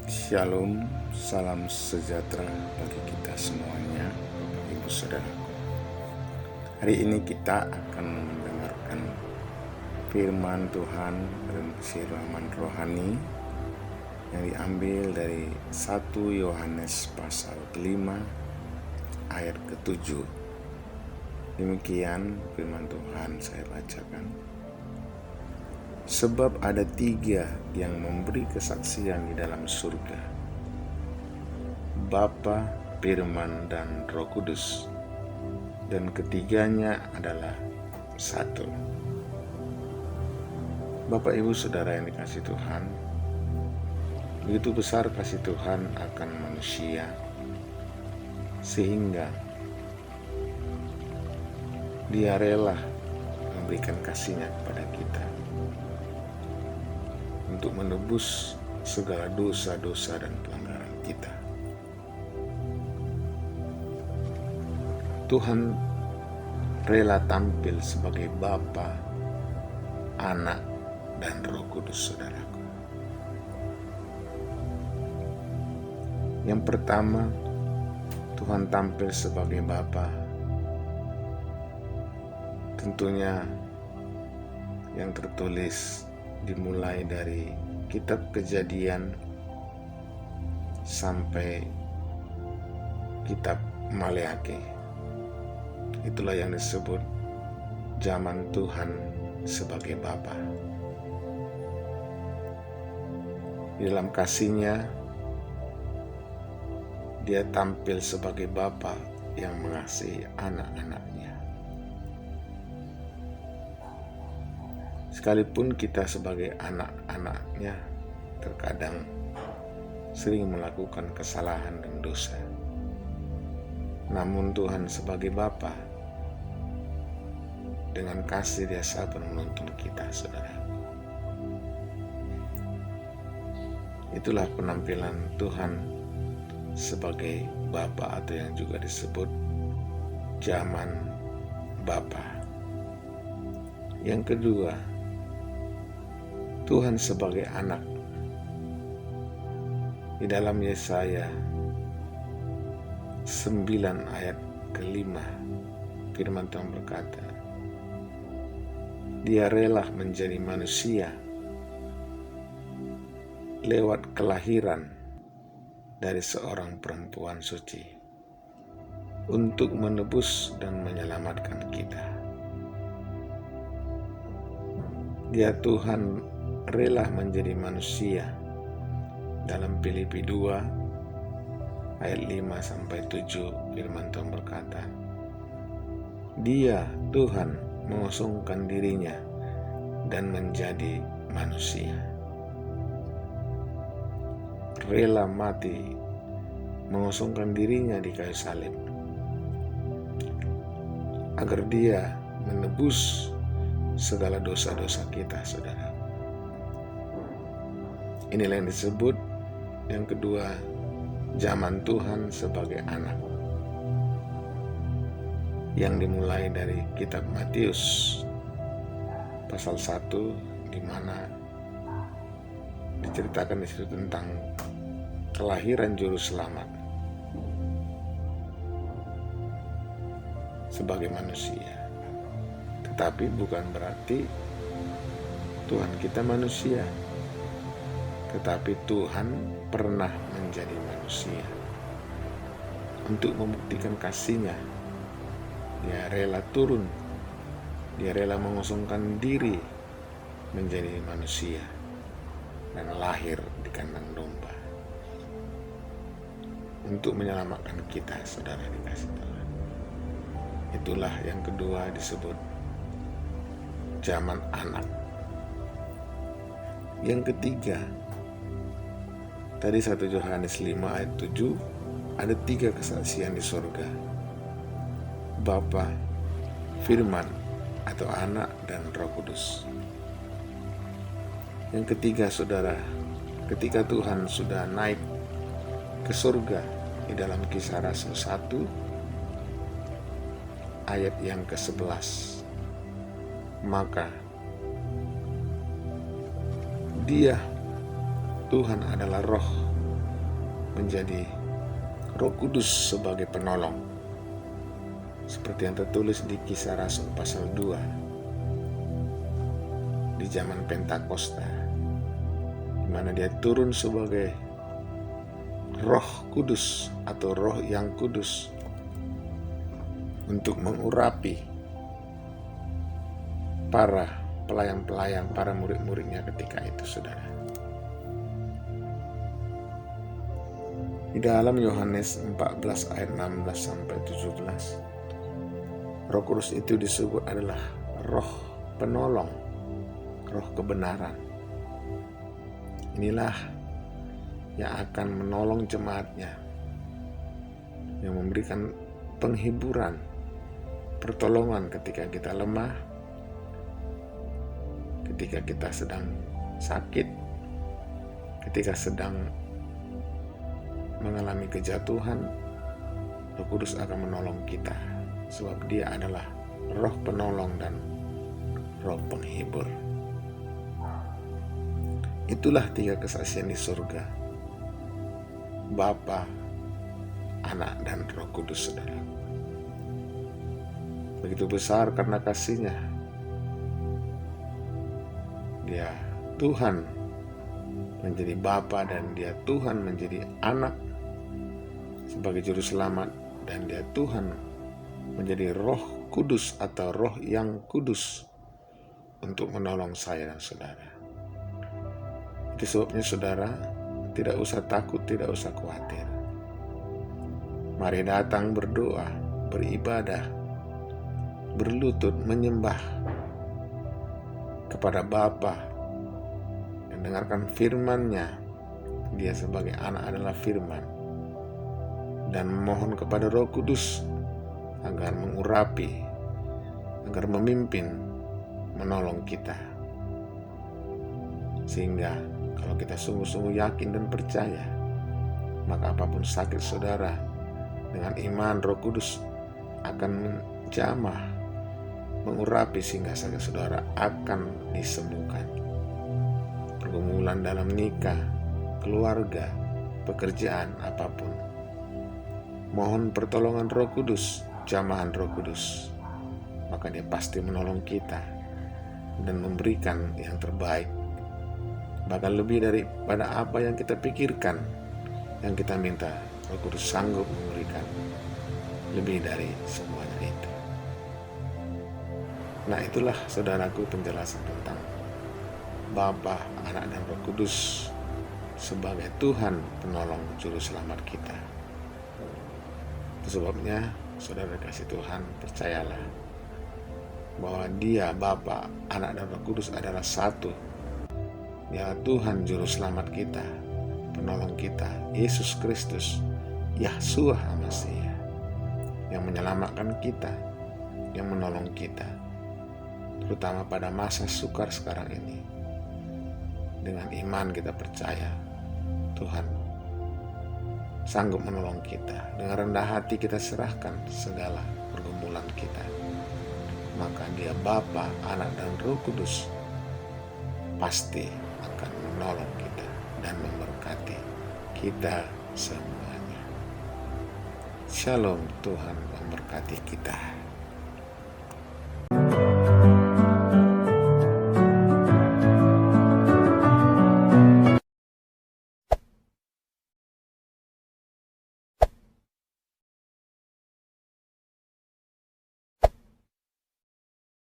Shalom, salam sejahtera bagi kita semuanya, Bapak Ibu Saudaraku. Hari ini kita akan mendengarkan firman Tuhan dan siraman rohani yang diambil dari 1 Yohanes pasal 5 ayat ke-7. Demikian firman Tuhan saya bacakan. Sebab ada 3 yang memberi kesaksian di dalam surga, Bapa, Firman, dan Roh Kudus, dan ketiganya adalah satu. Bapak Ibu Saudara yang dikasihi Tuhan, begitu besar kasih Tuhan akan manusia, sehingga Dia rela memberikan kasih-Nya kepada kita untuk menebus segala dosa-dosa dan pelanggaran kita. Tuhan rela tampil sebagai Bapa, Anak, dan Roh Kudus, saudaraku. Yang pertama, Tuhan tampil sebagai Bapa. Tentunya yang tertulis dimulai dari kitab Kejadian sampai kitab Maleakhi. Itulah yang disebut zaman Tuhan sebagai Bapa. Di dalam kasih-Nya, Dia tampil sebagai Bapa yang mengasihi anak-anaknya. Sekalipun kita sebagai anak-anaknya terkadang sering melakukan kesalahan dan dosa, namun Tuhan sebagai Bapa dengan kasih Dia sabar menuntun kita, saudara. Itulah penampilan Tuhan sebagai Bapa, atau yang juga disebut zaman Bapa. Yang kedua, Tuhan sebagai anak. Di dalam Yesaya 9 ayat ke-5, firman Tuhan berkata, Dia rela menjadi manusia lewat kelahiran dari seorang perempuan suci untuk menebus dan menyelamatkan kita. Dia Tuhan rela menjadi manusia. Dalam Filipi 2 ayat 5-7 firman Tuhan berkata, Dia Tuhan mengosongkan dirinya dan menjadi manusia, rela mati, mengosongkan dirinya di kayu salib, agar Dia menebus segala dosa-dosa kita, saudara. Inilah yang disebut yang kedua, zaman Tuhan sebagai anak, yang dimulai dari kitab Matius pasal 1, di mana diceritakan di situ tentang kelahiran juru selamat sebagai manusia. Tetapi bukan berarti Tuhan kita manusia, tetapi Tuhan pernah menjadi manusia. Untuk membuktikan kasih-Nya, Dia rela turun, Dia rela mengosongkan diri menjadi manusia dan lahir di kandang domba untuk menyelamatkan kita, saudara dikasih Tuhan. Itulah yang kedua disebut zaman anak. Yang ketiga, tadi 1 Yohanes 5 ayat 7, ada 3 kesaksian di surga, Bapa, Firman atau Anak, dan Roh Kudus. Yang ketiga, saudara, ketika Tuhan sudah naik ke surga di dalam Kisah Rasul 1 ayat yang ke-11, maka Dia Tuhan adalah roh menjadi Roh Kudus sebagai penolong. Seperti yang tertulis di Kisah Rasul pasal 2 di zaman Pentakosta, di mana dia turun sebagai Roh Kudus atau Roh yang Kudus untuk mengurapi para pelayan-pelayan, para murid-muridnya ketika itu, saudara. Di dalam Yohanes 14 ayat 16 sampai 17, Roh Kudus itu disebut adalah Roh penolong, Roh kebenaran. Inilah yang akan menolong jemaatnya, yang memberikan penghiburan, pertolongan ketika kita lemah, ketika kita sedang sakit, ketika sedang mengalami kejatuhan. Roh Kudus akan menolong kita, sebab dia adalah Roh penolong dan Roh penghibur. Itulah 3 kesaksian di surga: Bapa, Anak, dan Roh Kudus, saudara. Begitu besar karena kasih-Nya. Dia Tuhan menjadi Bapa, dan dia Tuhan menjadi Anak sebagai Juru Selamat, dan dia Tuhan menjadi Roh Kudus atau Roh yang Kudus untuk menolong saya dan saudara. Itu sebabnya saudara tidak usah takut, tidak usah khawatir. Mari datang berdoa, beribadah, berlutut menyembah kepada Bapa dan dengarkan firman-Nya. Dia sebagai anak adalah firman, dan memohon kepada Roh Kudus agar mengurapi, agar memimpin, menolong kita. Sehingga kalau kita sungguh-sungguh yakin dan percaya, maka apapun sakit saudara, dengan iman Roh Kudus akan menjamah, mengurapi, sehingga sakit saudara akan disembuhkan. Pergumulan dalam nikah, keluarga, pekerjaan, apapun, mohon pertolongan Roh Kudus, jamahan Roh Kudus, maka dia pasti menolong kita dan memberikan yang terbaik, bahkan lebih daripada apa yang kita pikirkan, yang kita minta. Roh Kudus sanggup memberikan lebih dari semuanya itu. Nah, itulah saudaraku penjelasan tentang Bapa, Anak, dan Roh Kudus sebagai Tuhan penolong juru selamat kita. Itu sebabnya saudara kasih Tuhan, percayalah bahwa Dia, Bapa, Anak, dan Roh Kudus adalah satu. Dia Tuhan juru selamat kita, penolong kita, Yesus Kristus, Yahshua HaMashiach, yang menyelamatkan kita, yang menolong kita, terutama pada masa sukar sekarang ini. Dengan iman kita percaya Tuhan sanggup menolong kita. Dengan rendah hati kita serahkan segala pergumulan kita, maka Dia Bapa, Anak, dan Roh Kudus pasti akan menolong kita dan memberkati kita semuanya. Shalom, Tuhan memberkati kita.